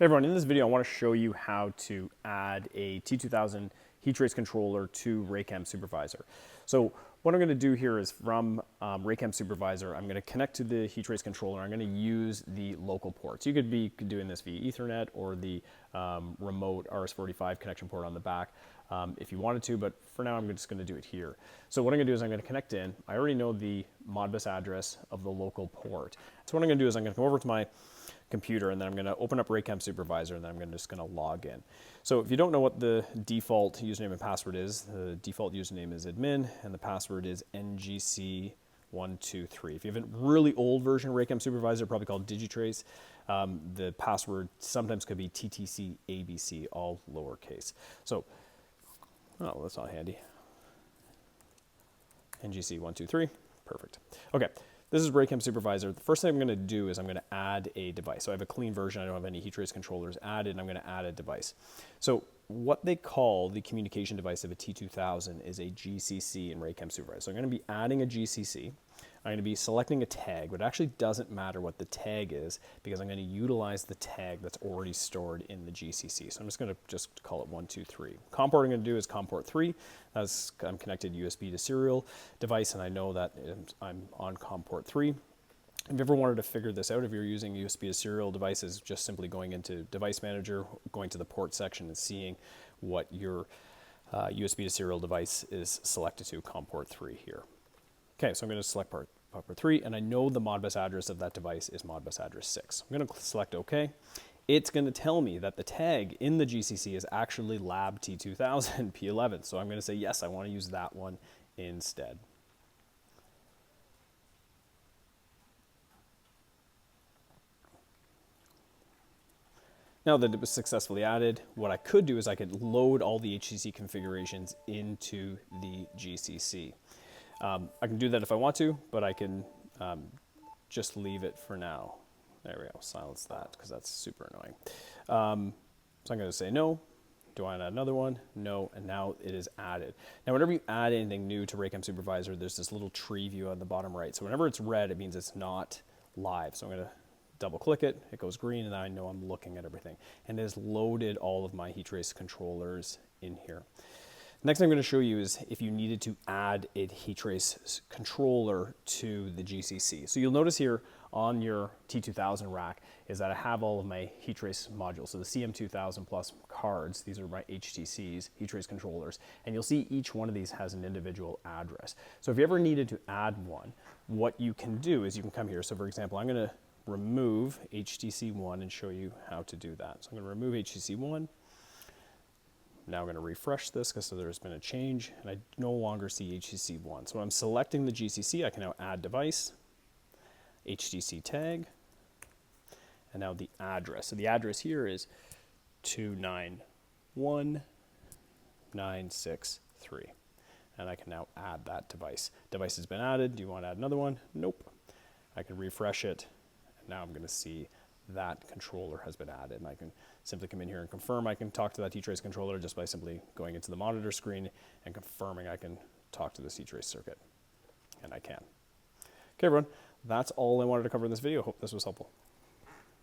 Hey everyone, in this video I want to show you how to add a T2000 heat trace controller to Raychem Supervisor. So what I'm going to do here is from Raychem Supervisor, I'm going to connect to the heat trace controller. I'm going to use the local ports. You could be doing this via Ethernet or the remote RS-45 connection port on the back if you wanted to, but for now I'm just going to do it here. So what I'm going to do is I'm going to connect in. I already know the Modbus address of the local port. So what I'm going to do is I'm going to come over to my computer and then I'm going to open up Raychem Supervisor and then I'm just going to log in. So if you don't know what the default username and password is, the default username is admin and the password is ngc123. If you have a really old version of Raychem Supervisor, probably called Digitrace, the password sometimes could be ttcabc, all lowercase. So, oh, that's not handy. ngc123, perfect. Okay. This is Raychem Supervisor. The first thing I'm going to do is I'm going to add a device. So I have a clean version. I don't have any heat trace controllers added, and I'm going to add a device. So what they call the communication device of a T2000 is a GCC in Raychem Supervisor. So I'm going to be adding a GCC. I'm going to be selecting a tag, but it actually doesn't matter what the tag is because I'm going to utilize the tag that's already stored in the GCC. So I'm just going to call it 123. COM port I'm going to do is COM port 3. I'm connected USB to serial device, and I know that I'm on COM port 3. If you ever wanted to figure this out, if you're using USB to serial devices, just simply going into Device Manager, going to the port section and seeing what your USB to serial device is selected to, COM port 3 here. Okay, so I'm going to select port 3, and I know the Modbus address of that device is Modbus address 6. I'm going to select OK. It's going to tell me that the tag in the GCC is actually lab T2000 P11. So I'm going to say, yes, I want to use that one instead. Now that it was successfully added, what I could do is I could load all the HCC configurations into the GCC. I can do that if I want to, but I can just leave it for now. There we go, silence that because that's super annoying. So I'm going to say no. Do I want to add another one? No, and now it is added. Now whenever you add anything new to Raychem Supervisor, there's this little tree view on the bottom right. So whenever it's red, it means it's not live. So I'm going to double click it, it goes green, and I know I'm looking at everything. And it has loaded all of my heat trace controllers in here. Next thing I'm going to show you is if you needed to add a heat trace controller to the GCC. So you'll notice here on your T2000 rack is that I have all of my heat trace modules. So the CM2000 plus cards, these are my HTCs, heat trace controllers, and you'll see each one of these has an individual address. So if you ever needed to add one, what you can do is you can come here. So for example, I'm going to remove HTC1 and show you how to do that. So I'm going to remove HTC1. Now I'm going to refresh this because there's been a change and I no longer see HTC1. So when I'm selecting the GCC, I can now add device, HTC tag, and now the address. So the address here is 291.963. And I can now add that device. Device has been added. Do you want to add another one? Nope. I can refresh it. And now I'm going to see that controller has been added, and I can simply come in here and confirm I can talk to that heat trace controller just by simply going into the monitor screen and confirming I can talk to this heat trace circuit, and I can. Okay everyone, that's all I wanted to cover in this video. Hope this was helpful.